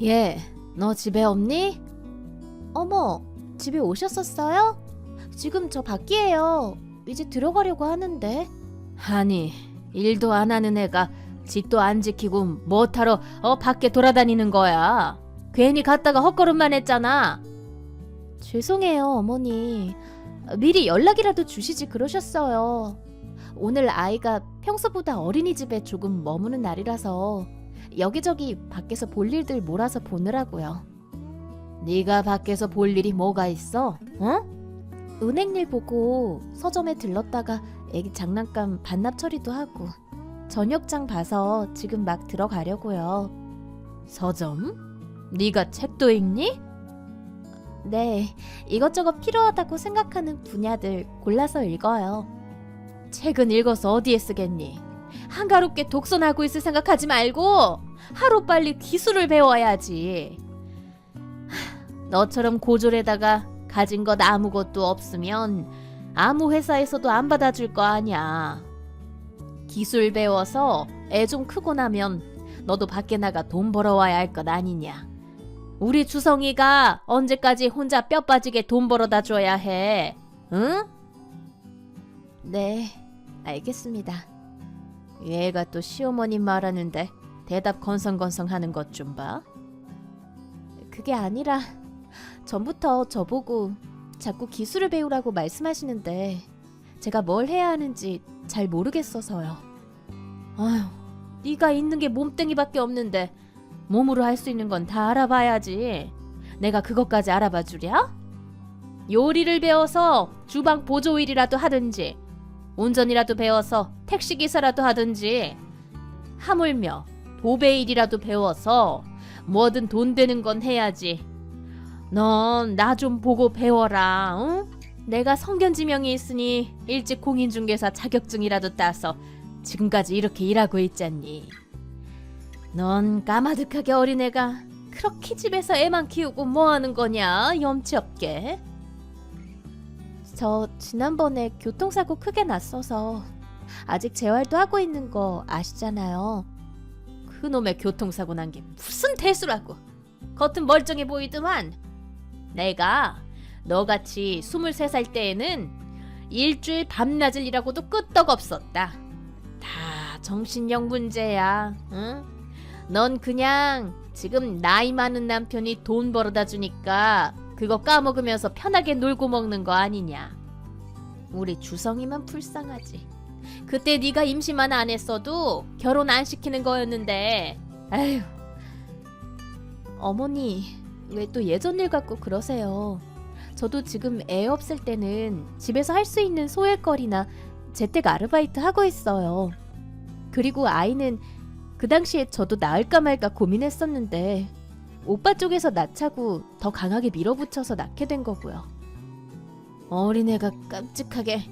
얘, 너 집에 없니? 어머, 집에 오셨었어요? 지금 저 밖이에요. 이제 들어가려고 하는데. 아니, 일도 안 하는 애가 집도 안 지키고 뭐하러 밖에 돌아다니는 거야. 괜히 갔다가 헛걸음만 했잖아. 죄송해요, 어머니. 미리 연락이라도 주시지 그러셨어요. 오늘 아이가 평소보다 어린이집에 조금 머무는 날이라서 여기저기 밖에서 볼 일들 몰아서 보느라고요. 네가 밖에서 볼 일이 뭐가 있어? 어? 은행일 보고 서점에 들렀다가 애기 장난감 반납 처리도 하고 저녁장 봐서 지금 막 들어가려고요. 서점? 네가 책도 읽니? 네, 이것저것 필요하다고 생각하는 분야들 골라서 읽어요. 책은 읽어서 어디에 쓰겠니? 한가롭게 독서하고 있을 생각하지 말고 하루빨리 기술을 배워야지. 너처럼 고졸에다가 가진 것 아무것도 없으면 아무 회사에서도 안 받아줄 거 아냐. 기술 배워서 애 좀 크고 나면 너도 밖에 나가 돈 벌어와야 할 것 아니냐. 우리 주성이가 언제까지 혼자 뼈 빠지게 돈 벌어다 줘야 해. 응? 네, 알겠습니다. 얘가 또 시어머니 말하는데 대답 건성건성하는 것 좀 봐. 그게 아니라 전부터 저보고 자꾸 기술을 배우라고 말씀하시는데 제가 뭘 해야 하는지 잘 모르겠어서요. 아휴, 네가 있는 게 몸뚱이밖에 없는데 몸으로 할 수 있는 건 다 알아봐야지. 내가 그것까지 알아봐 주랴? 요리를 배워서 주방 보조 일이라도 하든지 운전이라도 배워서 택시기사라도 하든지 하물며 도배 일이라도 배워서 뭐든 돈 되는 건 해야지. 넌 나 좀 보고 배워라. 응? 내가 성견지명이 있으니 일찍 공인중개사 자격증이라도 따서 지금까지 이렇게 일하고 있잖니. 넌 까마득하게 어린애가 그렇게 집에서 애만 키우고 뭐하는 거냐, 염치 없게. 저 지난번에 교통사고 크게 났어서 아직 재활도 하고 있는 거 아시잖아요. 그놈의 교통사고 난 게 무슨 대수라고. 겉은 멀쩡해 보이더만. 내가 너같이 23살 때에는 일주일 밤낮을 일하고도 끄떡없었다. 다 정신력 문제야. 응? 넌 그냥 지금 나이 많은 남편이 돈 벌어다 주니까 그거 까먹으면서 편하게 놀고 먹는 거 아니냐. 우리 주성이만 불쌍하지. 그때 네가 임신만 안 했어도 결혼 안 시키는 거였는데. 아휴. 어머니, 왜 또 예전 일 갖고 그러세요. 저도 지금 애 없을 때는 집에서 할 수 있는 소일거리나 재택 아르바이트 하고 있어요. 그리고 아이는 그 당시에 저도 낳을까 말까 고민했었는데 오빠 쪽에서 낳자고 더 강하게 밀어붙여서 낳게 된 거고요. 어린애가 깜찍하게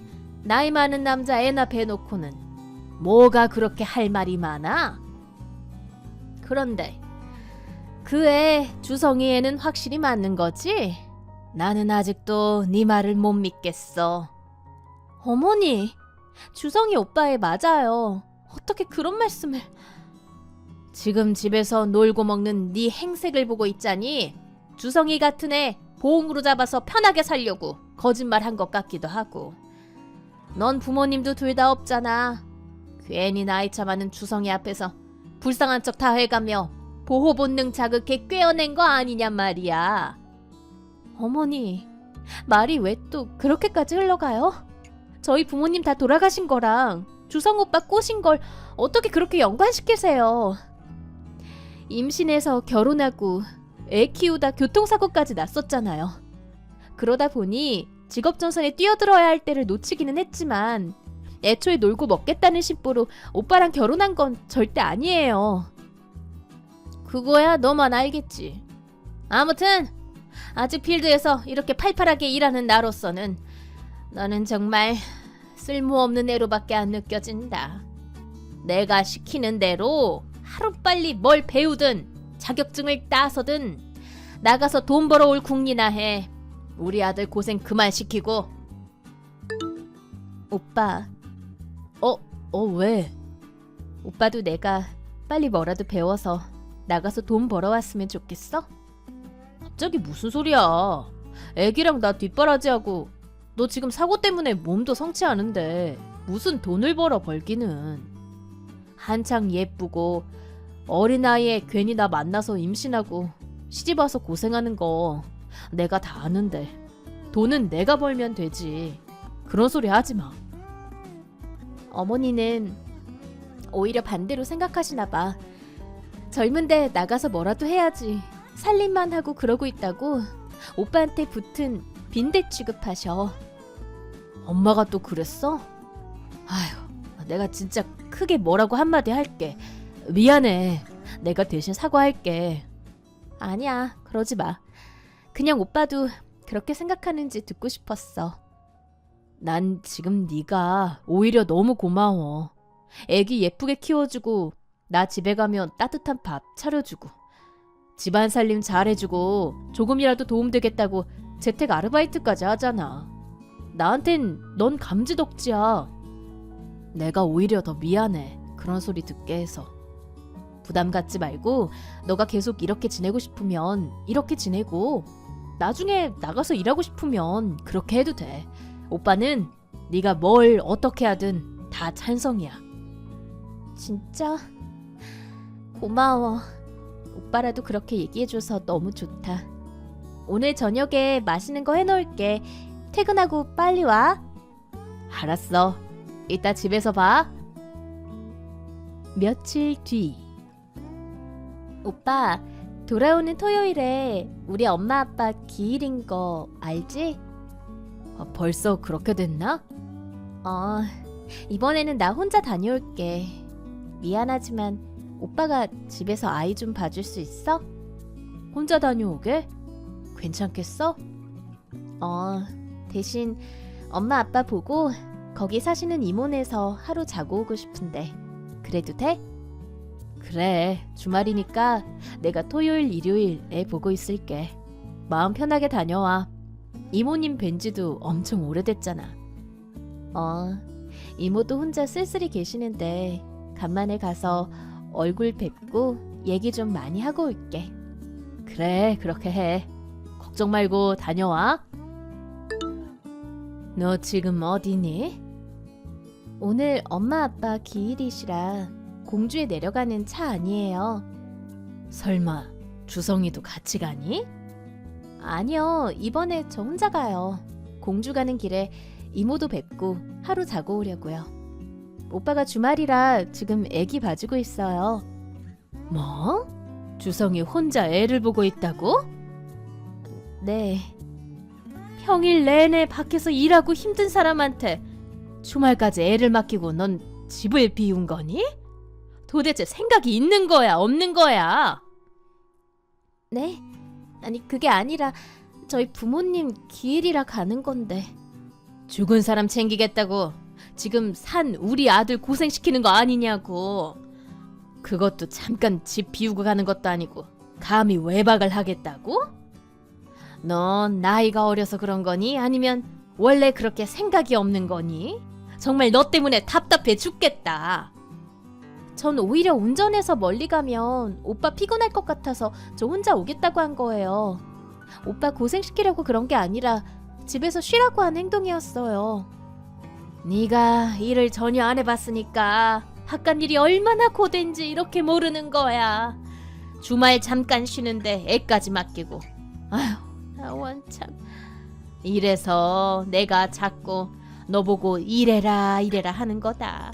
나이 많은 남자 애나 배놓고는 뭐가 그렇게 할 말이 많아? 그런데 그 애 주성이 애는 확실히 맞는 거지? 나는 아직도 네 말을 못 믿겠어. 어머니, 주성이 오빠 애 맞아요. 어떻게 그런 말씀을... 지금 집에서 놀고 먹는 네 행색을 보고 있자니 주성이 같은 애 보험으로 잡아서 편하게 살려고 거짓말한 것 같기도 하고. 넌 부모님도 둘 다 없잖아. 괜히 나이차 많은 주성이 앞에서 불쌍한 척 다 해가며 보호 본능 자극해 꿰어낸 거 아니냔 말이야. 어머니, 말이 왜 또 그렇게까지 흘러가요? 저희 부모님 다 돌아가신 거랑 주성 오빠 꼬신 걸 어떻게 그렇게 연관시키세요? 임신해서 결혼하고 애 키우다 교통사고까지 났었잖아요. 그러다 보니 직업전선에 뛰어들어야 할 때를 놓치기는 했지만 애초에 놀고 먹겠다는 심보로 오빠랑 결혼한 건 절대 아니에요. 그거야 너만 알겠지. 아무튼 아직 필드에서 이렇게 팔팔하게 일하는 나로서는 너는 정말 쓸모없는 애로밖에 안 느껴진다. 내가 시키는 대로 하루빨리 뭘 배우든 자격증을 따서든 나가서 돈 벌어올 궁리나 해. 우리 아들 고생 그만 시키고. 오빠. 왜? 오빠도 내가 빨리 뭐라도 배워서 나가서 돈 벌어왔으면 좋겠어? 갑자기 무슨 소리야. 애기랑 나 뒷바라지하고 너 지금 사고 때문에 몸도 성치 않은데 무슨 돈을 벌기는. 한창 예쁘고 어린 나이에 괜히 나 만나서 임신하고 시집와서 고생하는 거 내가 다 아는데 돈은 내가 벌면 되지. 그런 소리 하지 마. 어머니는 오히려 반대로 생각하시나 봐. 젊은데 나가서 뭐라도 해야지 살림만 하고 그러고 있다고 오빠한테 붙은 빈대 취급하셔. 엄마가 또 그랬어? 아휴, 내가 진짜 크게 뭐라고 한마디 할게. 미안해. 내가 대신 사과할게. 아니야, 그러지 마. 그냥 오빠도 그렇게 생각하는지 듣고 싶었어. 난 지금 네가 오히려 너무 고마워. 애기 예쁘게 키워주고 나 집에 가면 따뜻한 밥 차려주고 집안 살림 잘해주고 조금이라도 도움되겠다고 재택 아르바이트까지 하잖아. 나한텐 넌 감지덕지야. 내가 오히려 더 미안해. 그런 소리 듣게 해서. 부담 갖지 말고 너가 계속 이렇게 지내고 싶으면 이렇게 지내고 나중에 나가서 일하고 싶으면 그렇게 해도 돼. 오빠는 네가 뭘 어떻게 하든 다 찬성이야. 진짜 고마워. 오빠라도 그렇게 얘기해줘서 너무 좋다. 오늘 저녁에 맛있는 거 해놓을게. 퇴근하고 빨리 와. 알았어. 이따 집에서 봐. 며칠 뒤. 오빠, 돌아오는 토요일에 우리 엄마 아빠 기일인 거 알지? 벌써 그렇게 됐나? 이번에는 나 혼자 다녀올게. 미안하지만 오빠가 집에서 아이 좀 봐줄 수 있어? 혼자 다녀오게? 괜찮겠어? 대신 엄마 아빠 보고 거기 사시는 이모네에서 하루 자고 오고 싶은데 그래도 돼? 그래, 주말이니까 내가 토요일 일요일 애 보고 있을게. 마음 편하게 다녀와. 이모님 뵌지도 엄청 오래됐잖아. 이모도 혼자 쓸쓸히 계시는데 간만에 가서 얼굴 뵙고 얘기 좀 많이 하고 올게. 그래, 그렇게 해. 걱정 말고 다녀와. 너 지금 어디니? 오늘 엄마 아빠 기일이시라 공주에 내려가는 차 아니에요. 설마 주성이도 같이 가니? 아니요, 이번에 저 혼자 가요. 공주 가는 길에 이모도 뵙고 하루 자고 오려고요. 오빠가 주말이라 지금 애기 봐주고 있어요. 뭐? 주성이 혼자 애를 보고 있다고? 네. 평일 내내 밖에서 일하고 힘든 사람한테 주말까지 애를 맡기고 넌 집을 비운 거니? 도대체 생각이 있는 거야, 없는 거야? 네? 아니, 그게 아니라 저희 부모님 기일이라 가는 건데. 죽은 사람 챙기겠다고 지금 산 우리 아들 고생시키는 거 아니냐고. 그것도 잠깐 집 비우고 가는 것도 아니고 감히 외박을 하겠다고? 넌 나이가 어려서 그런 거니? 아니면 원래 그렇게 생각이 없는 거니? 정말 너 때문에 답답해 죽겠다. 전 오히려 운전해서 멀리 가면 오빠 피곤할 것 같아서 저 혼자 오겠다고 한 거예요. 오빠 고생시키려고 그런 게 아니라 집에서 쉬라고 한 행동이었어요. 네가 일을 전혀 안 해봤으니까 학간 일이 얼마나 고된지 이렇게 모르는 거야. 주말 잠깐 쉬는데 애까지 맡기고. 아휴, 나 원참. 이래서 내가 자꾸 너 보고 이래라 하는 거다.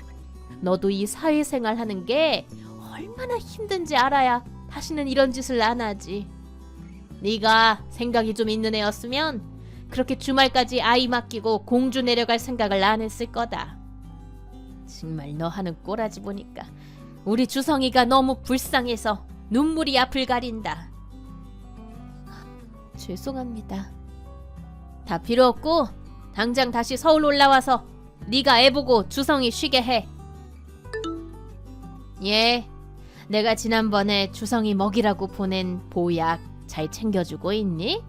너도 이 사회생활 하는 게 얼마나 힘든지 알아야 다시는 이런 짓을 안 하지. 네가 생각이 좀 있는 애였으면 그렇게 주말까지 아이 맡기고 공주 내려갈 생각을 안 했을 거다. 정말 너 하는 꼬라지 보니까 우리 주성이가 너무 불쌍해서 눈물이 앞을 가린다. 죄송합니다. 다 필요 없고 당장 다시 서울 올라와서 네가 애 보고 주성이 쉬게 해. 예, 내가 지난번에 주성이 먹이라고 보낸 보약 잘 챙겨주고 있니?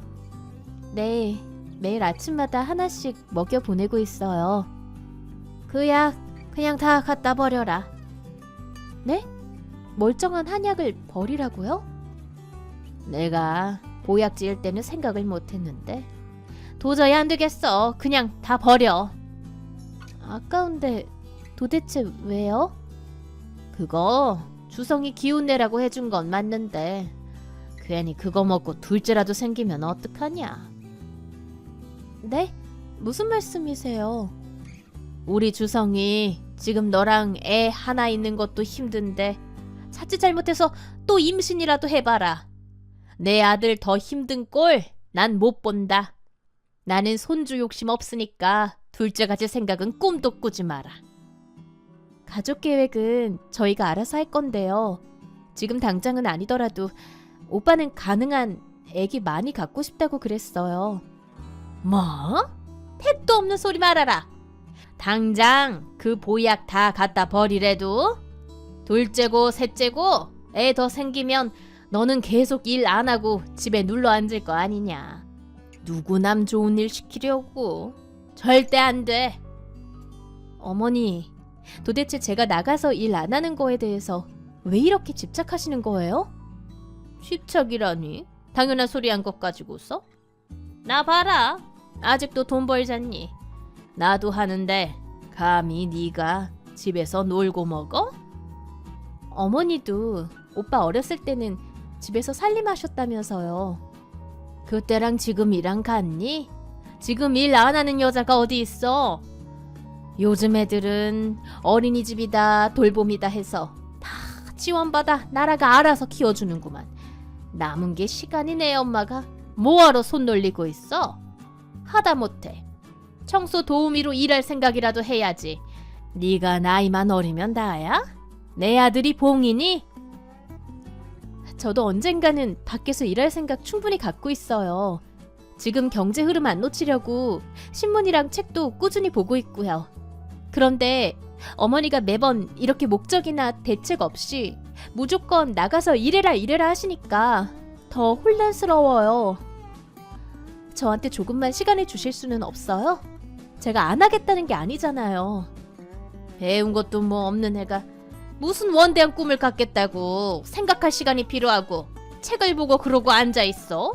네, 매일 아침마다 하나씩 먹여 보내고 있어요. 그 약 그냥 다 갖다 버려라. 네? 멀쩡한 한약을 버리라고요? 내가 보약 지을 때는 생각을 못했는데 도저히 안 되겠어. 그냥 다 버려. 아까운데 도대체 왜요? 그거 주성이 기운 내라고 해준 건 맞는데 괜히 그거 먹고 둘째라도 생기면 어떡하냐. 네? 무슨 말씀이세요? 우리 주성이 지금 너랑 애 하나 있는 것도 힘든데 자칫 잘못해서 또 임신이라도 해봐라. 내 아들 더 힘든 꼴 난 못 본다. 나는 손주 욕심 없으니까 둘째 가질 생각은 꿈도 꾸지 마라. 가족 계획은 저희가 알아서 할 건데요. 지금 당장은 아니더라도 오빠는 가능한 애기 많이 갖고 싶다고 그랬어요. 뭐? 택도 없는 소리 말아라. 당장 그 보약 다 갖다 버리래도 둘째고 셋째고 애 더 생기면 너는 계속 일 안 하고 집에 눌러 앉을 거 아니냐. 누구 남 좋은 일 시키려고. 절대 안 돼. 어머니, 도대체 제가 나가서 일 안 하는 거에 대해서 왜 이렇게 집착하시는 거예요? 집착이라니? 당연한 소리 한 것 가지고서? 나 봐라. 아직도 돈 벌잖니. 나도 하는데 감히 네가 집에서 놀고 먹어? 어머니도 오빠 어렸을 때는 집에서 살림하셨다면서요. 그때랑 지금이랑 같니? 지금 일 안 하는 여자가 어디 있어? 요즘 애들은 어린이집이다 돌봄이다 해서 다 지원받아 나라가 알아서 키워주는구만. 남은 게 시간이 내 엄마가 뭐하러 손 놀리고 있어? 하다못해 청소 도우미로 일할 생각이라도 해야지. 네가 나이만 어리면 다야? 내 아들이 봉이니? 저도 언젠가는 밖에서 일할 생각 충분히 갖고 있어요. 지금 경제 흐름 안 놓치려고 신문이랑 책도 꾸준히 보고 있고요. 그런데 어머니가 매번 이렇게 목적이나 대책 없이 무조건 나가서 일해라 하시니까 더 혼란스러워요. 저한테 조금만 시간을 주실 수는 없어요? 제가 안 하겠다는 게 아니잖아요. 배운 것도 뭐 없는 애가 무슨 원대한 꿈을 갖겠다고. 생각할 시간이 필요하고 책을 보고 그러고 앉아있어?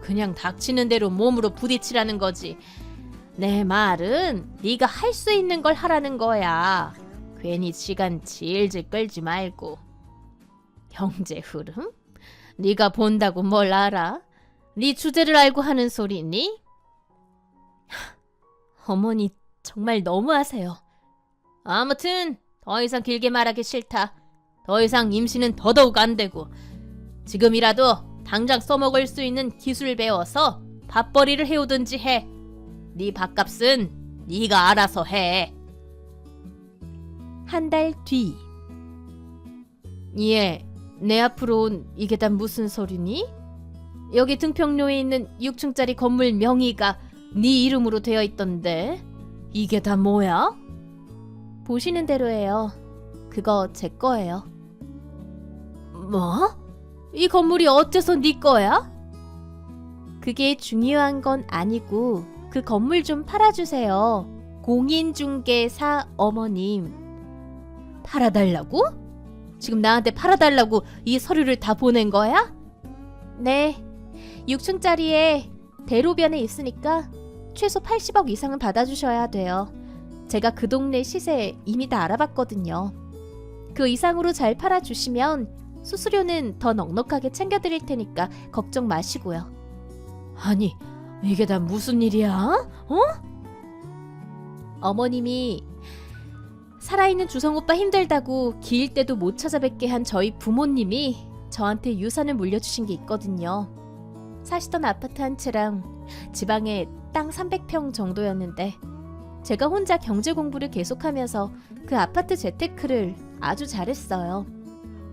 그냥 닥치는 대로 몸으로 부딪히라는 거지. 내 말은 네가 할 수 있는 걸 하라는 거야. 괜히 시간 질질 끌지 말고. 경제 흐름? 네가 본다고 뭘 알아? 네 주제를 알고 하는 소리니? 어머니 정말 너무하세요. 아무튼 더 이상 길게 말하기 싫다. 더 이상 임신은 더더욱 안 되고 지금이라도 당장 써먹을 수 있는 기술 배워서 밥벌이를 해오든지 해. 네 밥값은 네가 알아서 해. 한 달 뒤. 예, 내 앞으로 온 이게 다 무슨 소리니? 여기 등평로에 있는 6층짜리 건물 명의가 네 이름으로 되어 있던데 이게 다 뭐야? 보시는 대로예요. 그거 제 거예요. 뭐? 이 건물이 어째서 네 거야? 그게 중요한 건 아니고 그 건물 좀 팔아주세요. 공인중개사 어머님. 팔아달라고? 지금 나한테 팔아달라고 이 서류를 다 보낸 거야? 네. 6층짜리에 대로변에 있으니까 최소 80억 이상은 받아주셔야 돼요. 제가 그 동네 시세 이미 다 알아봤거든요. 그 이상으로 잘 팔아주시면 수수료는 더 넉넉하게 챙겨드릴 테니까 걱정 마시고요. 아니, 이게 다 무슨 일이야? 어? 어머님이 살아있는 주성 오빠 힘들다고 기일 때도 못 찾아뵙게 한 저희 부모님이 저한테 유산을 물려주신 게 있거든요. 사시던 아파트 한 채랑 지방에 땅 300평 정도였는데 제가 혼자 경제 공부를 계속하면서 그 아파트 재테크를 아주 잘했어요.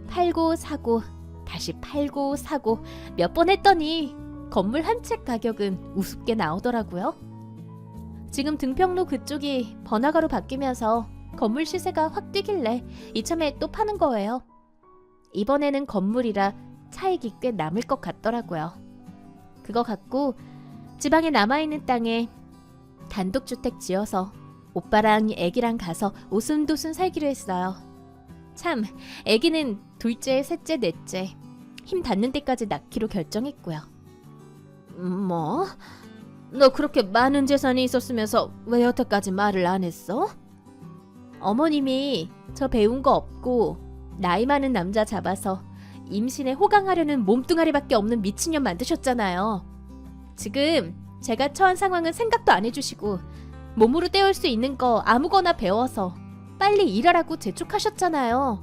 팔고 사고 다시 팔고 사고 몇 번 했더니 건물 한 채 가격은 우습게 나오더라고요. 지금 등평로 그쪽이 번화가로 바뀌면서 건물 시세가 확 뛰길래 이참에 또 파는 거예요. 이번에는 건물이라 차익이 꽤 남을 것 같더라고요. 그거 갖고 지방에 남아있는 땅에 단독주택 지어서 오빠랑 애기랑 가서 오순도순 살기로 했어요. 참, 아기는 둘째, 셋째, 넷째 힘 닿는 데까지 낳기로 결정했고요. 뭐? 너 그렇게 많은 재산이 있었으면서 왜 여태까지 말을 안 했어? 어머님이 저 배운 거 없고 나이 많은 남자 잡아서 임신에 호강하려는 몸뚱아리밖에 없는 미친년 만드셨잖아요. 지금 제가 처한 상황은 생각도 안 해주시고 몸으로 때울 수 있는 거 아무거나 배워서 빨리 일하라고 재촉하셨잖아요.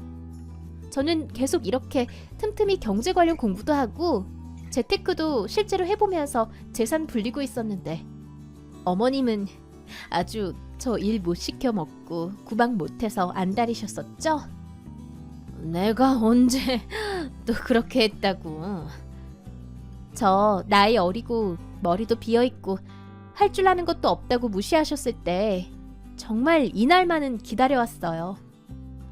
저는 계속 이렇게 틈틈이 경제 관련 공부도 하고 재테크도 실제로 해보면서 재산 불리고 있었는데 어머님은 아주 저 일 못 시켜 먹고 구박 못해서 안달이셨었죠? 내가 언제 또 그렇게 했다고. 저 나이 어리고 머리도 비어있고 할 줄 아는 것도 없다고 무시하셨을 때 정말 이날만은 기다려왔어요.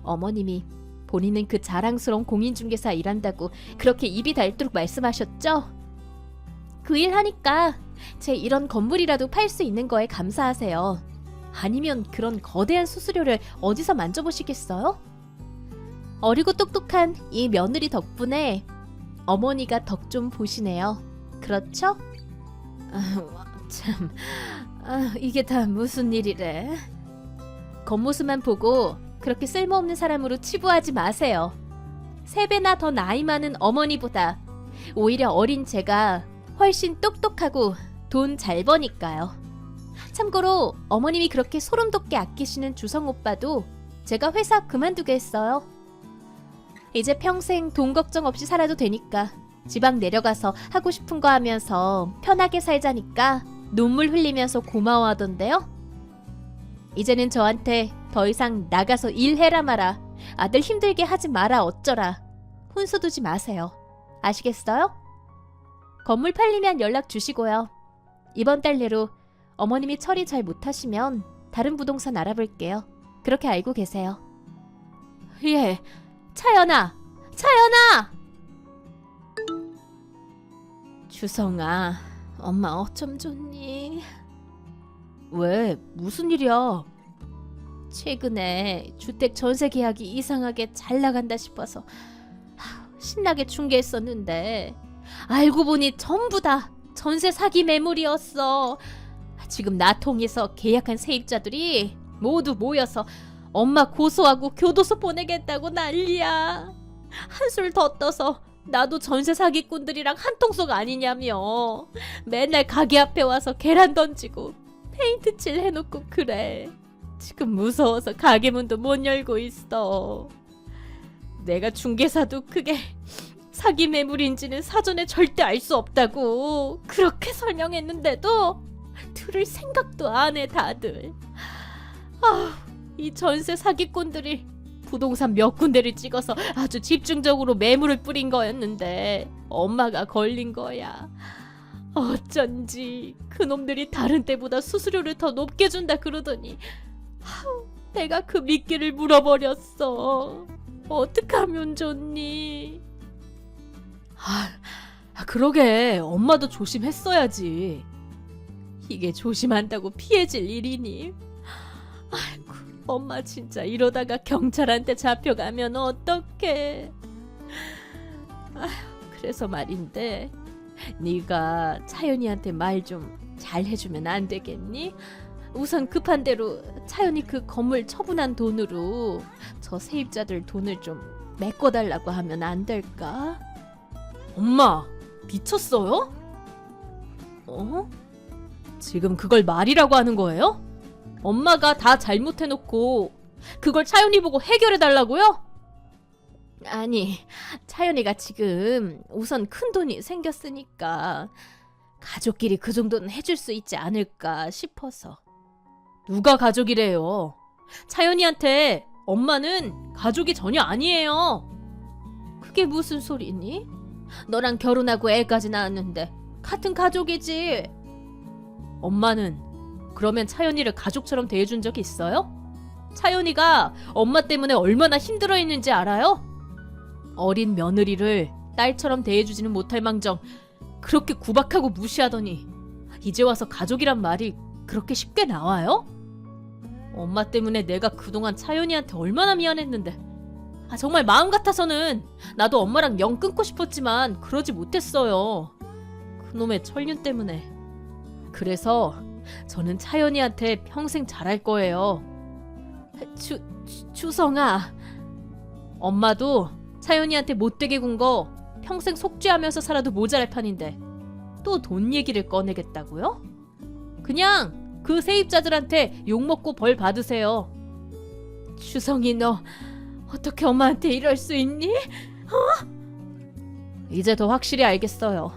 어머님이 본인은 그 자랑스러운 공인중개사 일한다고 그렇게 입이 닳도록 말씀하셨죠? 그 일 하니까 제 이런 건물이라도 팔 수 있는 거에 감사하세요. 아니면 그런 거대한 수수료를 어디서 만져보시겠어요? 어리고 똑똑한 이 며느리 덕분에 어머니가 덕 좀 보시네요. 그렇죠? 참, 이게 다 무슨 일이래? 겉모습만 보고 그렇게 쓸모없는 사람으로 치부하지 마세요. 3배나 더 나이 많은 어머니보다 오히려 어린 제가 훨씬 똑똑하고 돈 잘 버니까요. 참고로 어머님이 그렇게 소름 돋게 아끼시는 주성 오빠도 제가 회사 그만두게 했어요. 이제 평생 돈 걱정 없이 살아도 되니까 지방 내려가서 하고 싶은 거 하면서 편하게 살자니까 눈물 흘리면서 고마워하던데요. 이제는 저한테 더 이상 나가서 일해라 마라, 아들 힘들게 하지 마라 어쩌라 훈수 두지 마세요. 아시겠어요? 건물 팔리면 연락 주시고요. 이번 달 내로 어머님이 처리 잘 못하시면 다른 부동산 알아볼게요. 그렇게 알고 계세요. 예, 차연아! 차연아! 주성아, 엄마 어쩜 좋니? 왜? 무슨 일이야? 최근에 주택 전세 계약이 이상하게 잘 나간다 싶어서 신나게 중개했었는데 알고 보니 전부 다 전세 사기 매물이었어. 지금 나 통해서 계약한 세입자들이 모두 모여서 엄마 고소하고 교도소 보내겠다고 난리야. 한술 더 떠서 나도 전세 사기꾼들이랑 한통속 아니냐며. 맨날 가게 앞에 와서 계란 던지고 페인트 칠 해놓고 그래. 지금 무서워서 가게 문도 못 열고 있어. 내가 중개사도 그게 사기 매물인지는 사전에 절대 알 수 없다고 그렇게 설명했는데도 들을 생각도 안 해 다들. 이 전세 사기꾼들이 부동산 몇 군데를 찍어서 아주 집중적으로 매물을 뿌린 거였는데 엄마가 걸린 거야. 어쩐지 그놈들이 다른 때보다 수수료를 더 높게 준다 그러더니 내가 그 미끼를 물어버렸어. 어떡하면 좋니? 그러게 엄마도 조심했어야지. 이게 조심한다고 피해질 일이니? 아이고, 엄마 진짜 이러다가 경찰한테 잡혀가면 어떡해. 그래서 말인데 네가 차연이한테 말 좀 잘 해주면 안 되겠니? 우선 급한 대로 차연이 그 건물 처분한 돈으로 저 세입자들 돈을 좀 메꿔달라고 하면 안 될까? 엄마, 미쳤어요? 지금 그걸 말이라고 하는 거예요? 엄마가 다 잘못해놓고 그걸 차연이 보고 해결해달라고요? 아니, 차연이가 지금 우선 큰 돈이 생겼으니까 가족끼리 그 정도는 해줄 수 있지 않을까 싶어서. 누가 가족이래요? 차연이한테 엄마는 가족이 전혀 아니에요. 그게 무슨 소리니? 너랑 결혼하고 애까지 낳았는데 같은 가족이지. 엄마는 그러면 차연이를 가족처럼 대해준 적 있어요? 차연이가 엄마 때문에 얼마나 힘들어했는지 알아요? 어린 며느리를 딸처럼 대해주지는 못할 망정 그렇게 구박하고 무시하더니 이제 와서 가족이란 말이 그렇게 쉽게 나와요? 엄마 때문에 내가 그동안 차연이한테 얼마나 미안했는데 정말 마음 같아서는 나도 엄마랑 영 끊고 싶었지만 그러지 못했어요. 그놈의 천륜 때문에. 그래서 저는 차연이한테 평생 잘할 거예요. 추성아. 엄마도 차연이한테 못되게 군 거 평생 속죄하면서 살아도 모자랄 판인데 또 돈 얘기를 꺼내겠다고요? 그냥 그 세입자들한테 욕먹고 벌 받으세요. 추성이, 너 어떻게 엄마한테 이럴 수 있니? 이제 더 확실히 알겠어요.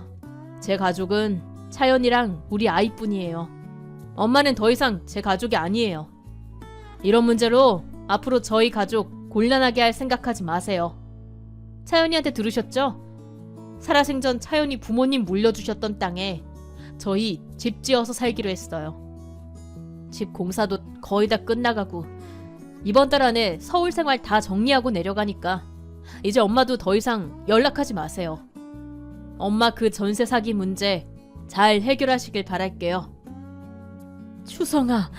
제 가족은 차연이랑 우리 아이뿐이에요. 엄마는 더 이상 제 가족이 아니에요. 이런 문제로 앞으로 저희 가족 곤란하게 할 생각하지 마세요. 차연이한테 들으셨죠? 살아생전 차연이 부모님 물려주셨던 땅에 저희 집 지어서 살기로 했어요. 집 공사도 거의 다 끝나가고 이번 달 안에 서울 생활 다 정리하고 내려가니까 이제 엄마도 더 이상 연락하지 마세요. 엄마 그 전세 사기 문제 잘 해결하시길 바랄게요. 추성아,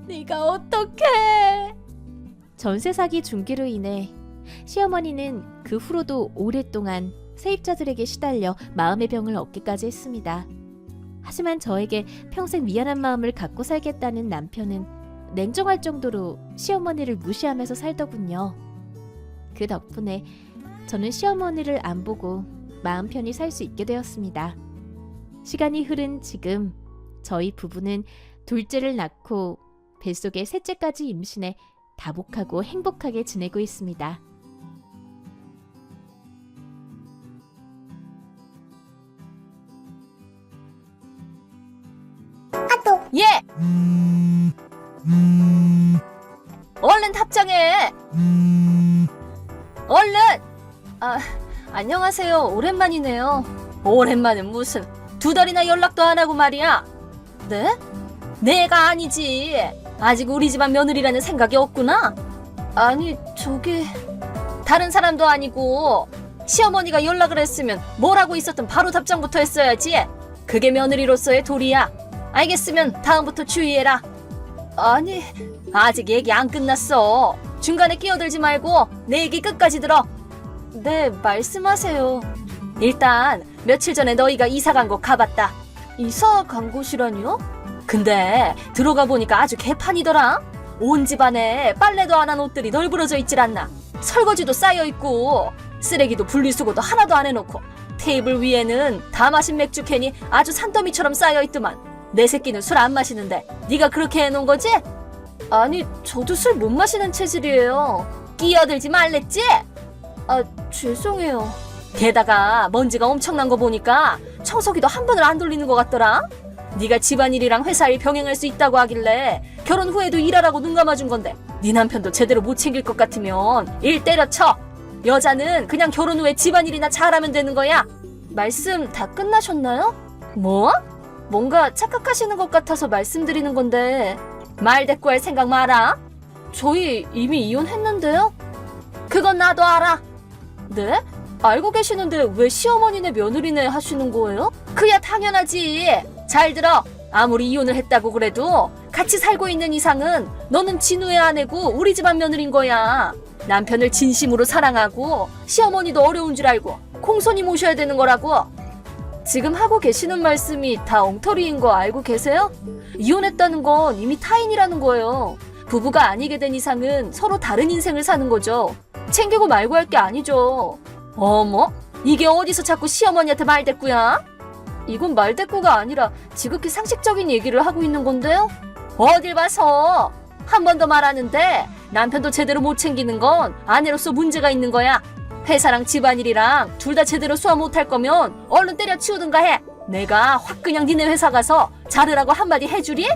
네가 어떡해? 전세 사기 중개로 인해 시어머니는 그 후로도 오랫동안 세입자들에게 시달려 마음의 병을 얻기까지 했습니다. 하지만 저에게 평생 미안한 마음을 갖고 살겠다는 남편은 냉정할 정도로 시어머니를 무시하면서 살더군요. 그 덕분에 저는 시어머니를 안 보고 마음 편히 살 수 있게 되었습니다. 시간이 흐른 지금 저희 부부는 둘째를 낳고 뱃속에 셋째까지 임신해 다복하고 행복하게 지내고 있습니다. 예! 얼른 답장해! 얼른! 안녕하세요. 오랜만이네요. 오랜만은 무슨, 2달이나 연락도 안 하고 말이야. 네? 내가 아니지. 아직 우리 집안 며느리라는 생각이 없구나? 아니, 다른 사람도 아니고 시어머니가 연락을 했으면 뭐라고 있었든 바로 답장부터 했어야지. 그게 며느리로서의 도리야. 알겠으면 다음부터 주의해라. 아니, 아직 얘기 안 끝났어. 중간에 끼어들지 말고 내 얘기 끝까지 들어. 네, 말씀하세요. 일단 며칠 전에 너희가 이사 간 곳 가봤다. 이사 간 곳이라니요? 근데 들어가 보니까 아주 개판이더라. 온 집안에 빨래도 안 한 옷들이 널브러져 있질 않나. 설거지도 쌓여있고 쓰레기도 분리수거도 하나도 안 해놓고 테이블 위에는 다 마신 맥주 캔이 아주 산더미처럼 쌓여있더만. 내 새끼는 술 안 마시는데 네가 그렇게 해놓은 거지? 아니, 저도 술 못 마시는 체질이에요. 끼어들지 말랬지? 죄송해요. 게다가 먼지가 엄청난 거 보니까 청소기도 한 번을 안 돌리는 것 같더라. 네가 집안일이랑 회사일 병행할 수 있다고 하길래 결혼 후에도 일하라고 눈 감아준 건데 네 남편도 제대로 못 챙길 것 같으면 일 때려쳐. 여자는 그냥 결혼 후에 집안일이나 잘하면 되는 거야. 말씀 다 끝나셨나요? 뭐? 뭔가 착각하시는 것 같아서 말씀드리는 건데 말 대꾸할 생각 마라. 저희 이미 이혼했는데요? 그건 나도 알아. 네? 알고 계시는데 왜 시어머니네 며느리네 하시는 거예요? 그야 당연하지. 잘 들어. 아무리 이혼을 했다고 그래도 같이 살고 있는 이상은 너는 진우의 아내고 우리 집안 며느리인 거야. 남편을 진심으로 사랑하고 시어머니도 어려운 줄 알고 공손히 모셔야 되는 거라고. 지금 하고 계시는 말씀이 다 엉터리인 거 알고 계세요? 이혼했다는 건 이미 타인이라는 거예요. 부부가 아니게 된 이상은 서로 다른 인생을 사는 거죠. 챙기고 말고 할 게 아니죠. 어머? 이게 어디서 자꾸 시어머니한테 말대꾸야? 이건 말대꾸가 아니라 지극히 상식적인 얘기를 하고 있는 건데요? 어딜 봐서. 한 번 더 말하는데 남편도 제대로 못 챙기는 건 아내로서 문제가 있는 거야. 회사랑 집안일이랑 둘 다 제대로 소화 못할 거면 얼른 때려치우든가 해. 내가 확 그냥 니네 회사 가서 자르라고 한마디 해주리?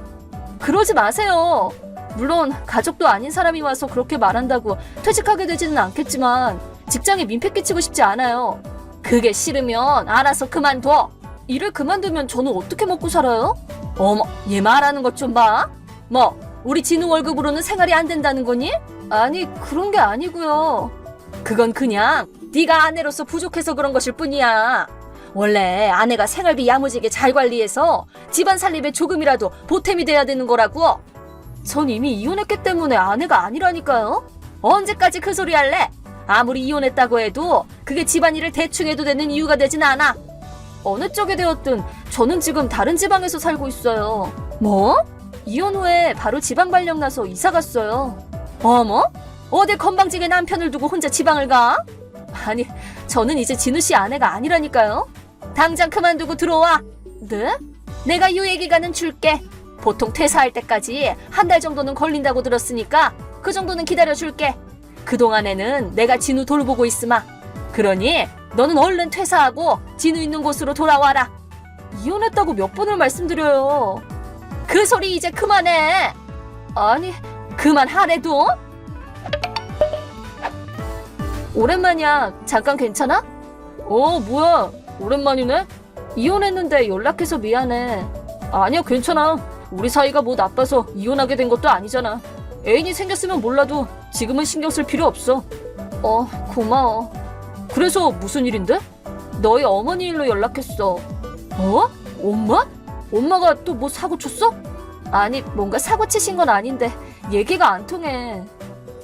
그러지 마세요. 물론 가족도 아닌 사람이 와서 그렇게 말한다고 퇴직하게 되지는 않겠지만 직장에 민폐 끼치고 싶지 않아요. 그게 싫으면 알아서 그만둬. 일을 그만두면 저는 어떻게 먹고 살아요? 어머, 얘 말하는 것 좀 봐. 뭐, 우리 진우 월급으로는 생활이 안 된다는 거니? 아니, 그런 게 아니고요. 그건 그냥 네가 아내로서 부족해서 그런 것일 뿐이야. 원래 아내가 생활비 야무지게 잘 관리해서 집안 살림에 조금이라도 보탬이 돼야 되는 거라고. 전 이미 이혼했기 때문에 아내가 아니라니까요. 언제까지 그 소리 할래? 아무리 이혼했다고 해도 그게 집안일을 대충 해도 되는 이유가 되진 않아. 어느 쪽에 되었든 저는 지금 다른 지방에서 살고 있어요. 뭐? 이혼 후에 바로 지방 발령 나서 이사 갔어요. 어머? 어딜 건방지게 남편을 두고 혼자 지방을 가? 아니, 저는 이제 진우 씨 아내가 아니라니까요. 당장 그만두고 들어와. 네? 내가 유예 기간은 줄게. 보통 퇴사할 때까지 한 달 정도는 걸린다고 들었으니까 그 정도는 기다려줄게. 그동안에는 내가 진우 돌보고 있으마. 그러니 너는 얼른 퇴사하고 진우 있는 곳으로 돌아와라. 이혼했다고 몇 번을 말씀드려요. 그 소리 이제 그만해. 아니, 그만하래도? 오랜만이야. 잠깐 괜찮아? 뭐야. 오랜만이네? 이혼했는데 연락해서 미안해. 아니야, 괜찮아. 우리 사이가 뭐 나빠서 이혼하게 된 것도 아니잖아. 애인이 생겼으면 몰라도 지금은 신경 쓸 필요 없어. 고마워. 그래서 무슨 일인데? 너희 어머니 일로 연락했어. 엄마? 엄마가 또 뭐 사고 쳤어? 아니, 뭔가 사고 치신 건 아닌데 얘기가 안 통해.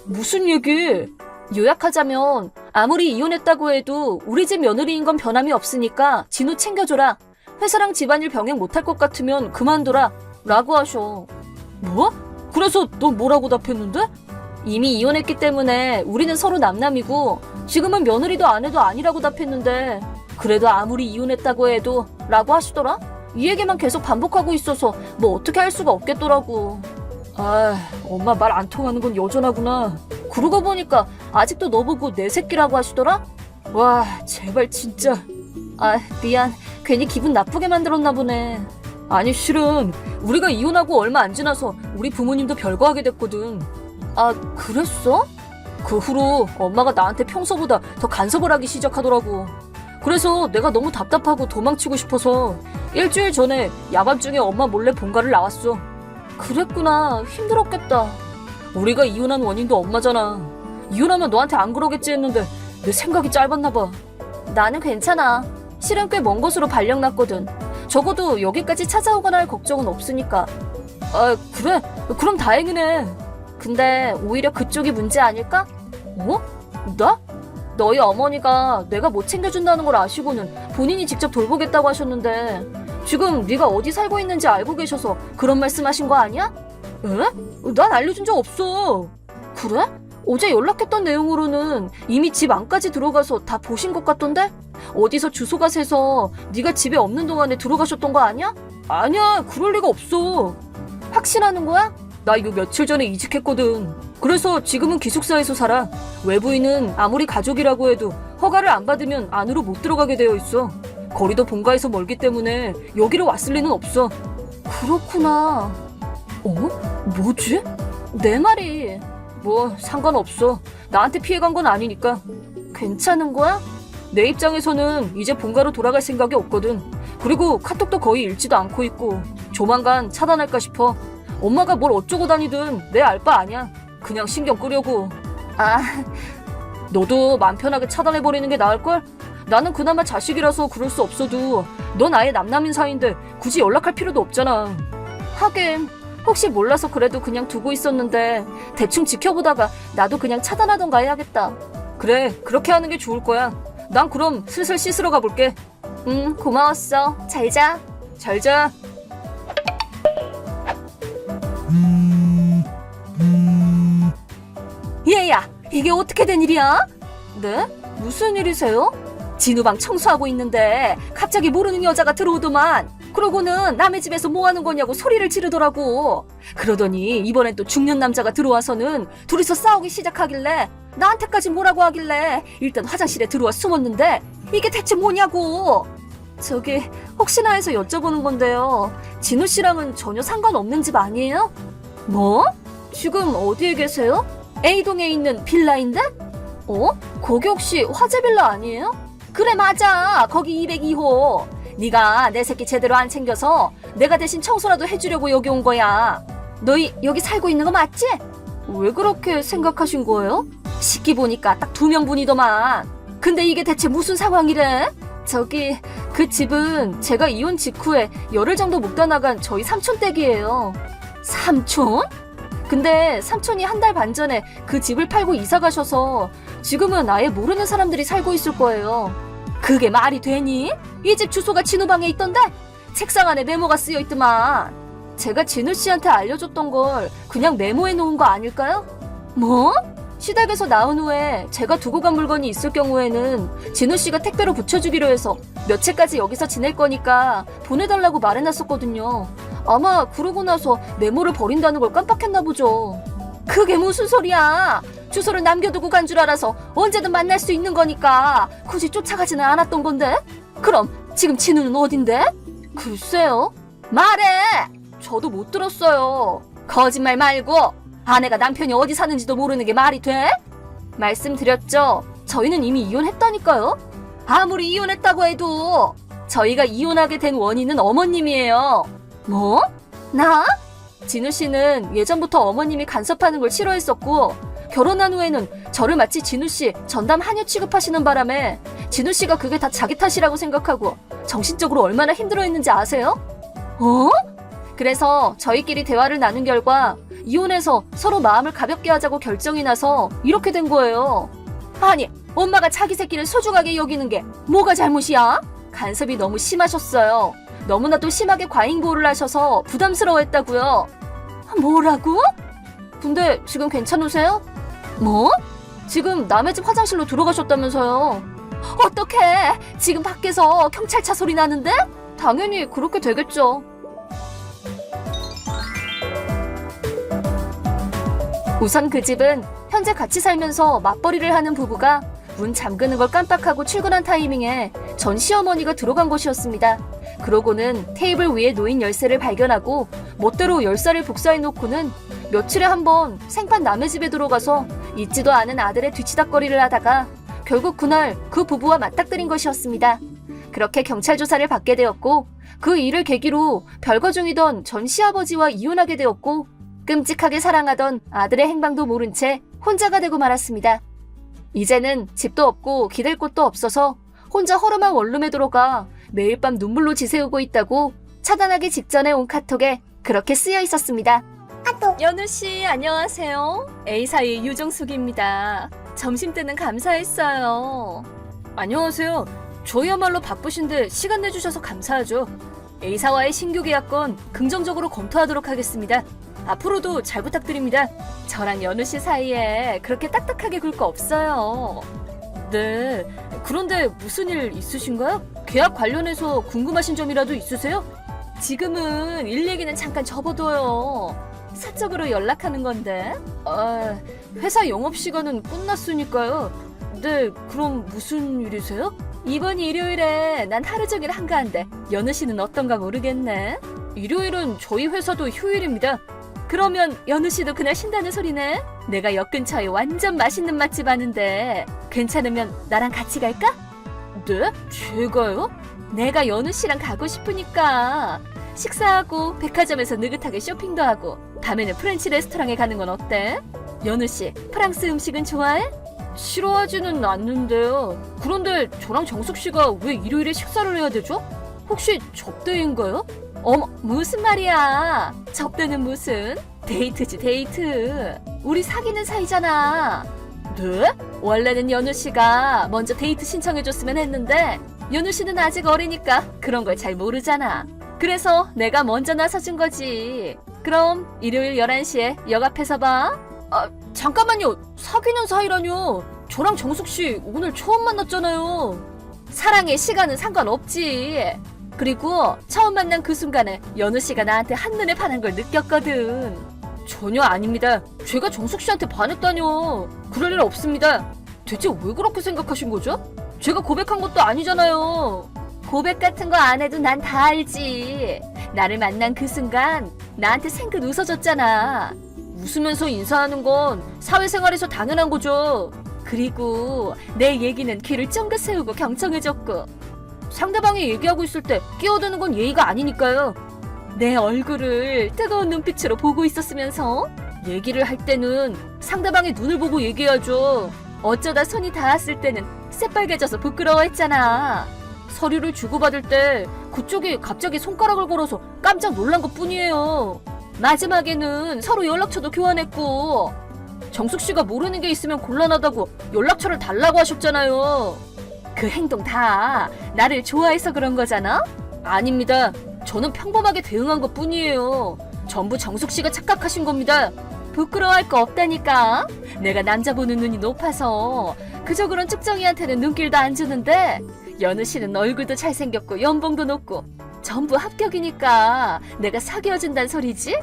무슨 얘기? 요약하자면 아무리 이혼했다고 해도 우리 집 며느리인 건 변함이 없으니까 진우 챙겨줘라. 회사랑 집안일 병행 못할 것 같으면 그만둬라. 라고 하셔. 뭐? 그래서 너 뭐라고 답했는데? 이미 이혼했기 때문에 우리는 서로 남남이고 지금은 며느리도 아내도 아니라고 답했는데 그래도 아무리 이혼했다고 해도 라고 하시더라? 이 얘기만 계속 반복하고 있어서 뭐 어떻게 할 수가 없겠더라고. 엄마 말 안 통하는 건 여전하구나. 그러고 보니까 아직도 너 보고 내 새끼라고 하시더라? 와, 제발 진짜. 미안. 괜히 기분 나쁘게 만들었나 보네. 아니, 실은 우리가 이혼하고 얼마 안 지나서 우리 부모님도 별거하게 됐거든. 그랬어? 그 후로 엄마가 나한테 평소보다 더 간섭을 하기 시작하더라고. 그래서 내가 너무 답답하고 도망치고 싶어서 일주일 전에 야밤중에 엄마 몰래 본가를 나왔어. 그랬구나. 힘들었겠다. 우리가 이혼한 원인도 엄마잖아. 이혼하면 너한테 안 그러겠지 했는데 내 생각이 짧았나 봐. 나는 괜찮아. 실은 꽤 먼 곳으로 발령 났거든. 적어도 여기까지 찾아오거나 할 걱정은 없으니까. 그래? 그럼 다행이네. 근데 오히려 그쪽이 문제 아닐까? 나? 너희 어머니가 내가 못 챙겨준다는 걸 아시고는 본인이 직접 돌보겠다고 하셨는데 지금 네가 어디 살고 있는지 알고 계셔서 그런 말씀하신 거 아니야? 에? 난 알려준 적 없어. 그래? 어제 연락했던 내용으로는 이미 집 안까지 들어가서 다 보신 것 같던데? 어디서 주소가 새서 네가 집에 없는 동안에 들어가셨던 거 아니야? 아니야, 그럴 리가 없어. 확신하는 거야? 나 이거 며칠 전에 이직했거든. 그래서 지금은 기숙사에서 살아. 외부인은 아무리 가족이라고 해도 허가를 안 받으면 안으로 못 들어가게 되어 있어. 거리도 본가에서 멀기 때문에 여기로 왔을 리는 없어. 그렇구나. 뭐지? 내 말이. 뭐 상관없어. 나한테 피해간 건 아니니까. 괜찮은 거야? 내 입장에서는 이제 본가로 돌아갈 생각이 없거든. 그리고 카톡도 거의 읽지도 않고 있고 조만간 차단할까 싶어. 엄마가 뭘 어쩌고 다니든 내 알 바 아니야. 그냥 신경 끄려고. 너도 맘 편하게 차단해버리는 게 나을걸? 나는 그나마 자식이라서 그럴 수 없어도 넌 아예 남남인 사이인데 굳이 연락할 필요도 없잖아. 하긴 혹시 몰라서 그래도 그냥 두고 있었는데 대충 지켜보다가 나도 그냥 차단하던가 해야겠다. 그래, 그렇게 하는 게 좋을 거야. 난 그럼 슬슬 씻으러 가볼게. 고마웠어. 잘 자. 잘 자. 얘야, 이게 어떻게 된 일이야? 네? 무슨 일이세요? 진우방 청소하고 있는데 갑자기 모르는 여자가 들어오더만. 그러고는 남의 집에서 뭐 하는 거냐고 소리를 지르더라고. 그러더니 이번엔 또 중년 남자가 들어와서는 둘이서 싸우기 시작하길래 나한테까지 뭐라고 하길래 일단 화장실에 들어와 숨었는데 이게 대체 뭐냐고. 저기 혹시나 해서 여쭤보는 건데요. 진우 씨랑은 전혀 상관없는 집 아니에요? 뭐? 지금 어디에 계세요? A동에 있는 빌라인데? 거기 혹시 화재빌라 아니에요? 그래, 맞아. 거기 202호. 네가 내 새끼 제대로 안 챙겨서 내가 대신 청소라도 해주려고 여기 온 거야. 너희 여기 살고 있는 거 맞지? 왜 그렇게 생각하신 거예요? 식기 보니까 딱 2명분이더만. 근데 이게 대체 무슨 상황이래? 저기 그 집은 제가 이혼 직후에 열흘 정도 묵다 나간 저희 삼촌 댁이에요. 삼촌? 근데 삼촌이 한 달 반 전에 그 집을 팔고 이사 가셔서 지금은 아예 모르는 사람들이 살고 있을 거예요. 그게 말이 되니? 이 집 주소가 진우 방에 있던데? 책상 안에 메모가 쓰여 있더만. 제가 진우 씨한테 알려줬던 걸 그냥 메모해 놓은 거 아닐까요? 뭐? 시댁에서 나온 후에 제가 두고 간 물건이 있을 경우에는 진우 씨가 택배로 붙여주기로 해서 며칠까지 여기서 지낼 거니까 보내달라고 말해놨었거든요. 아마 그러고 나서 메모를 버린다는 걸 깜빡했나 보죠. 그게 무슨 소리야? 주소를 남겨두고 간 줄 알아서 언제든 만날 수 있는 거니까 굳이 쫓아가지는 않았던 건데? 그럼 지금 진우는 어딘데? 글쎄요. 말해! 저도 못 들었어요. 거짓말 말고 아내가 남편이 어디 사는지도 모르는 게 말이 돼? 말씀드렸죠. 저희는 이미 이혼했다니까요. 아무리 이혼했다고 해도 저희가 이혼하게 된 원인은 어머님이에요. 뭐? 나? 진우 씨는 예전부터 어머님이 간섭하는 걸 싫어했었고 결혼한 후에는 저를 마치 진우 씨 전담 하녀 취급하시는 바람에 진우 씨가 그게 다 자기 탓이라고 생각하고 정신적으로 얼마나 힘들어했는지 아세요? 어? 그래서 저희끼리 대화를 나눈 결과 이혼해서 서로 마음을 가볍게 하자고 결정이 나서 이렇게 된 거예요. 아니, 엄마가 자기 새끼를 소중하게 여기는 게 뭐가 잘못이야? 간섭이 너무 심하셨어요. 너무나도 심하게 과잉 보호를 하셔서 부담스러워했다고요. 뭐라고? 근데 지금 괜찮으세요? 뭐? 지금 남의 집 화장실로 들어가셨다면서요. 어떡해? 지금 밖에서 경찰차 소리 나는데? 당연히 그렇게 되겠죠. 우선 그 집은 현재 같이 살면서 맞벌이를 하는 부부가 문 잠그는 걸 깜빡하고 출근한 타이밍에 전 시어머니가 들어간 곳이었습니다. 그러고는 테이블 위에 놓인 열쇠를 발견하고 멋대로 열쇠를 복사해놓고는 며칠에 한 번 생판 남의 집에 들어가서 있지도 않은 아들의 뒤치다꺼리를 하다가 결국 그날 그 부부와 맞닥뜨린 것이었습니다. 그렇게 경찰 조사를 받게 되었고 그 일을 계기로 별거 중이던 전 시아버지와 이혼하게 되었고 끔찍하게 사랑하던 아들의 행방도 모른 채 혼자가 되고 말았습니다. 이제는 집도 없고 기댈 곳도 없어서 혼자 허름한 원룸에 들어가 매일 밤 눈물로 지새우고 있다고 차단하기 직전에 온 카톡에 그렇게 쓰여 있었습니다. 연우씨 안녕하세요. A사의 유정숙입니다. 점심때는 감사했어요. 안녕하세요. 저희야말로 바쁘신데 시간 내주셔서 감사하죠. A사와의 신규 계약건 긍정적으로 검토하도록 하겠습니다. 앞으로도 잘 부탁드립니다. 저랑 연우씨 사이에 그렇게 딱딱하게 굴 거 없어요. 네, 그런데 무슨 일 있으신가요? 계약 관련해서 궁금하신 점이라도 있으세요? 지금은 일 얘기는 잠깐 접어둬요. 사적으로 연락하는 건데. 회사 영업시간은 끝났으니까요. 네, 그럼 무슨 일이세요? 이번 일요일에 난 하루 종일 한가한데 연우씨는 어떤가 모르겠네. 일요일은 저희 회사도 휴일입니다. 그러면 연우씨도 그날 쉰다는 소리네? 내가 역 근처에 완전 맛있는 맛집 아는데 괜찮으면 나랑 같이 갈까? 네? 제가요? 내가 연우씨랑 가고 싶으니까 식사하고 백화점에서 느긋하게 쇼핑도 하고 밤에는 프렌치 레스토랑에 가는 건 어때? 연우씨, 프랑스 음식은 좋아해? 싫어하지는 않는데요. 그런데 저랑 정숙씨가 왜 일요일에 식사를 해야 되죠? 혹시 접대인가요? 어머, 무슨 말이야. 접대는 무슨? 데이트지, 데이트. 우리 사귀는 사이잖아. 네? 원래는 연우씨가 먼저 데이트 신청해줬으면 했는데 연우씨는 아직 어리니까 그런 걸 잘 모르잖아. 그래서 내가 먼저 나서준 거지. 그럼 일요일 11시에 역 앞에서 봐. 잠깐만요. 사귀는 사이라뇨. 저랑 정숙씨 오늘 처음 만났잖아요. 사랑의 시간은 상관없지. 그리고 처음 만난 그 순간에 연우씨가 나한테 한눈에 반한 걸 느꼈거든. 전혀 아닙니다. 제가 정숙씨한테 반했다뇨. 그럴 일 없습니다. 대체 왜 그렇게 생각하신 거죠? 제가 고백한 것도 아니잖아요. 고백 같은 거 안 해도 난 다 알지. 나를 만난 그 순간 나한테 생긋 웃어줬잖아. 웃으면서 인사하는 건 사회생활에서 당연한 거죠. 그리고 내 얘기는 귀를 쫑긋 세우고 경청해줬고 상대방이 얘기하고 있을 때 끼어드는 건 예의가 아니니까요. 내 얼굴을 뜨거운 눈빛으로 보고 있었으면서 얘기를 할 때는 상대방의 눈을 보고 얘기해야죠. 어쩌다 손이 닿았을 때는 새빨개져서 부끄러워했잖아. 서류를 주고받을 때 그쪽이 갑자기 손가락을 걸어서 깜짝 놀란 것 뿐이에요. 마지막에는 서로 연락처도 교환했고, 정숙 씨가 모르는 게 있으면 곤란하다고 연락처를 달라고 하셨잖아요. 그 행동 다 나를 좋아해서 그런 거잖아? 아닙니다. 저는 평범하게 대응한 것 뿐이에요. 전부 정숙 씨가 착각하신 겁니다. 부끄러워할 거 없다니까. 내가 남자 보는 눈이 높아서 그저 그런 측정이한테는 눈길도 안 주는데, 연우 씨는 얼굴도 잘생겼고 연봉도 높고 전부 합격이니까 내가 사귀어준단 소리지?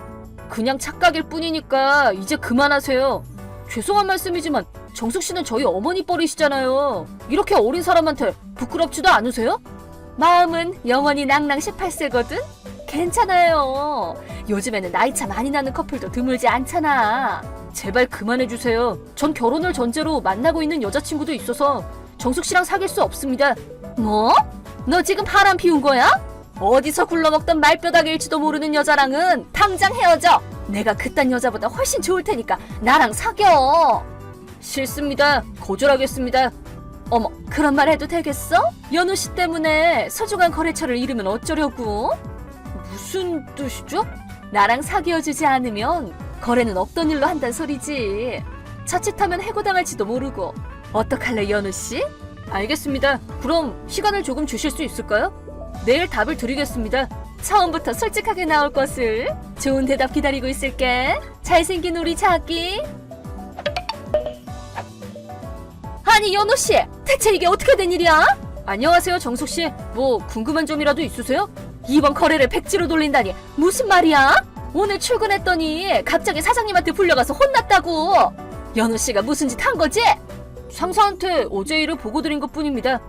그냥 착각일 뿐이니까 이제 그만하세요. 죄송한 말씀이지만 정숙 씨는 저희 어머니 뻘이시잖아요. 이렇게 어린 사람한테 부끄럽지도 않으세요? 마음은 영원히 낭낭 18세거든? 괜찮아요. 요즘에는 나이차 많이 나는 커플도 드물지 않잖아. 제발 그만해주세요. 전 결혼을 전제로 만나고 있는 여자친구도 있어서 정숙 씨랑 사귈 수 없습니다. 뭐? 너 지금 바람 피운 거야? 어디서 굴러먹던 말뼈닥일지도 모르는 여자랑은 당장 헤어져. 내가 그딴 여자보다 훨씬 좋을 테니까 나랑 사겨. 싫습니다. 거절하겠습니다. 어머, 그런 말 해도 되겠어? 연우 씨 때문에 소중한 거래처를 잃으면 어쩌려고? 무슨 뜻이죠? 나랑 사귀어주지 않으면 거래는 없던 일로 한단 소리지. 자칫하면 해고당할지도 모르고. 어떡할래, 연우 씨? 알겠습니다. 그럼 시간을 조금 주실 수 있을까요? 내일 답을 드리겠습니다. 처음부터 솔직하게 나올 것을. 좋은 대답 기다리고 있을게. 잘생긴 우리 자기. 아니, 연우 씨, 대체 이게 어떻게 된 일이야? 안녕하세요, 정숙 씨. 뭐 궁금한 점이라도 있으세요? 이번 거래를 백지로 돌린다니 무슨 말이야? 오늘 출근했더니 갑자기 사장님한테 불려가서 혼났다고. 연우 씨가 무슨 짓 한 거지? 상사한테 어제 일을 보고 드린 것뿐입니다.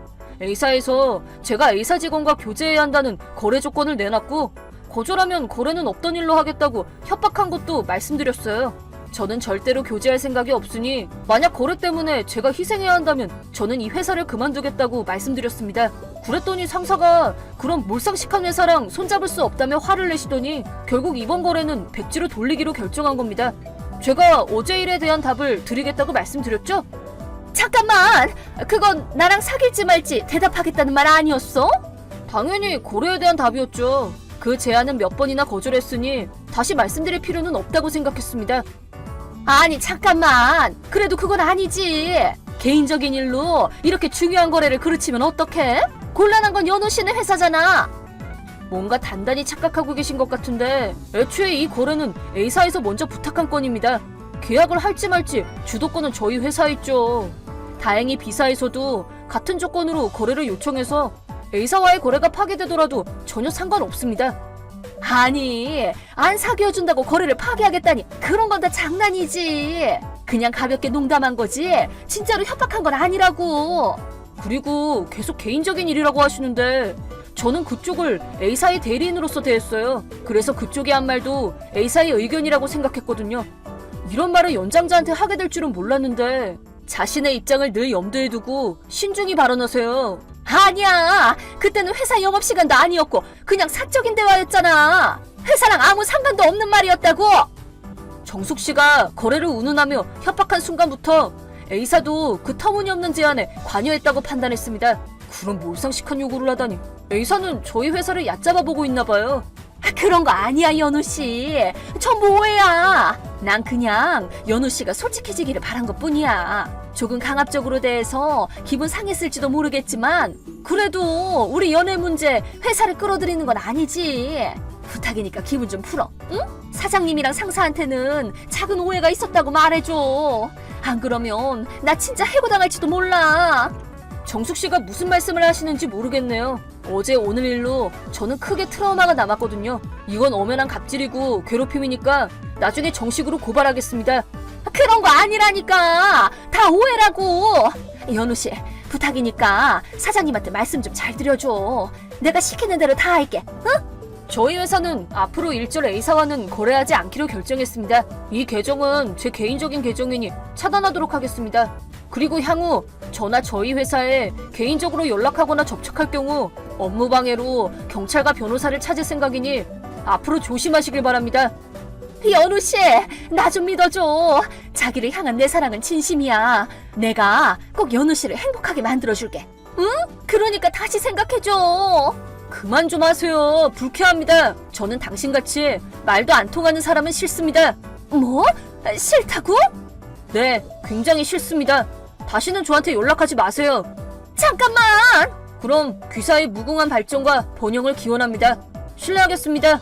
A사에서 제가 A사 직원과 교제해야 한다는 거래 조건을 내놨고, 거절하면 거래는 없던 일로 하겠다고 협박한 것도 말씀드렸어요. 저는 절대로 교제할 생각이 없으니 만약 거래 때문에 제가 희생해야 한다면 저는 이 회사를 그만두겠다고 말씀드렸습니다. 그랬더니 상사가 그럼 몰상식한 회사랑 손잡을 수 없다며 화를 내시더니 결국 이번 거래는 백지로 돌리기로 결정한 겁니다. 제가 어제 일에 대한 답을 드리겠다고 말씀드렸죠? 잠깐만! 그건 나랑 사귈지 말지 대답하겠다는 말 아니었어? 당연히 거래에 대한 답이었죠. 그 제안은 몇 번이나 거절했으니 다시 말씀드릴 필요는 없다고 생각했습니다. 아니, 잠깐만! 그래도 그건 아니지! 개인적인 일로 이렇게 중요한 거래를 그르치면 어떡해? 곤란한 건 연우 씨네 회사잖아! 뭔가 단단히 착각하고 계신 것 같은데, 애초에 이 거래는 A사에서 먼저 부탁한 건입니다. 계약을 할지 말지 주도권은 저희 회사에 있죠. 다행히 B사에서도 같은 조건으로 거래를 요청해서 A사와의 거래가 파기되더라도 전혀 상관없습니다. 아니, 안 사귀어준다고 거래를 파기하겠다니 그런 건 다 장난이지. 그냥 가볍게 농담한 거지 진짜로 협박한 건 아니라고. 그리고 계속 개인적인 일이라고 하시는데 저는 그쪽을 A사의 대리인으로서 대했어요. 그래서 그쪽이 한 말도 A사의 의견이라고 생각했거든요. 이런 말을 연장자한테 하게 될 줄은 몰랐는데 자신의 입장을 늘 염두에 두고 신중히 발언하세요. 아니야, 그때는 회사 영업시간도 아니었고 그냥 사적인 대화였잖아. 회사랑 아무 상관도 없는 말이었다고. 정숙 씨가 거래를 운운하며 협박한 순간부터 A사도 그 터무니없는 제안에 관여했다고 판단했습니다. 그런 몰상식한 요구를 하다니 A사는 저희 회사를 얕잡아 보고 있나 봐요. 그런 거 아니야, 연우 씨. 전부 오해야. 난 그냥 연우 씨가 솔직해지기를 바란 것뿐이야. 조금 강압적으로 대해서 기분 상했을지도 모르겠지만 그래도 우리 연애 문제 회사를 끌어들이는 건 아니지. 부탁이니까 기분 좀 풀어, 응? 사장님이랑 상사한테는 작은 오해가 있었다고 말해줘. 안 그러면 나 진짜 해고당할지도 몰라. 정숙 씨가 무슨 말씀을 하시는지 모르겠네요. 어제 오늘 일로 저는 크게 트라우마가 남았거든요. 이건 엄연한 갑질이고 괴롭힘이니까 나중에 정식으로 고발하겠습니다. 그런 거 아니라니까. 다 오해라고. 연우 씨, 부탁이니까 사장님한테 말씀 좀 잘 드려줘. 내가 시키는 대로 다 할게, 응? 저희 회사는 앞으로 일절 A사와는 거래하지 않기로 결정했습니다. 이 계정은 제 개인적인 계정이니 차단하도록 하겠습니다. 그리고 향후 저나 저희 회사에 개인적으로 연락하거나 접촉할 경우 업무방해로 경찰과 변호사를 찾을 생각이니 앞으로 조심하시길 바랍니다. 연우 씨, 나 좀 믿어줘. 자기를 향한 내 사랑은 진심이야. 내가 꼭 연우 씨를 행복하게 만들어줄게. 응? 그러니까 다시 생각해줘. 그만 좀 하세요. 불쾌합니다. 저는 당신같이 말도 안 통하는 사람은 싫습니다. 뭐? 싫다고? 네, 굉장히 싫습니다. 다시는 저한테 연락하지 마세요. 잠깐만! 그럼 귀사의 무궁한 발전과 번영을 기원합니다. 실례하겠습니다.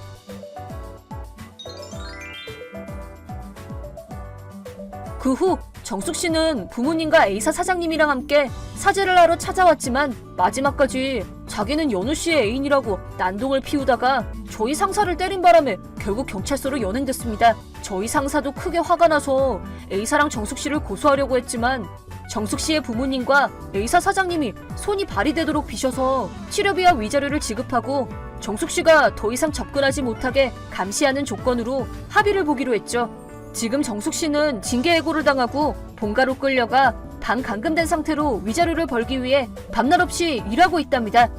그 후 정숙 씨는 부모님과 A사 사장님이랑 함께 사죄를 하러 찾아왔지만 마지막까지 자기는 연우 씨의 애인이라고 난동을 피우다가 저희 상사를 때린 바람에 결국 경찰서로 연행됐습니다. 저희 상사도 크게 화가 나서 A사랑 정숙 씨를 고소하려고 했지만 정숙 씨의 부모님과 A사 사장님이 손이 발휘되도록 비셔서 치료비와 위자료를 지급하고 정숙 씨가 더 이상 접근하지 못하게 감시하는 조건으로 합의를 보기로 했죠. 지금 정숙 씨는 징계해고를 당하고 본가로 끌려가 반감금된 상태로 위자료를 벌기 위해 밤낮 없이 일하고 있답니다.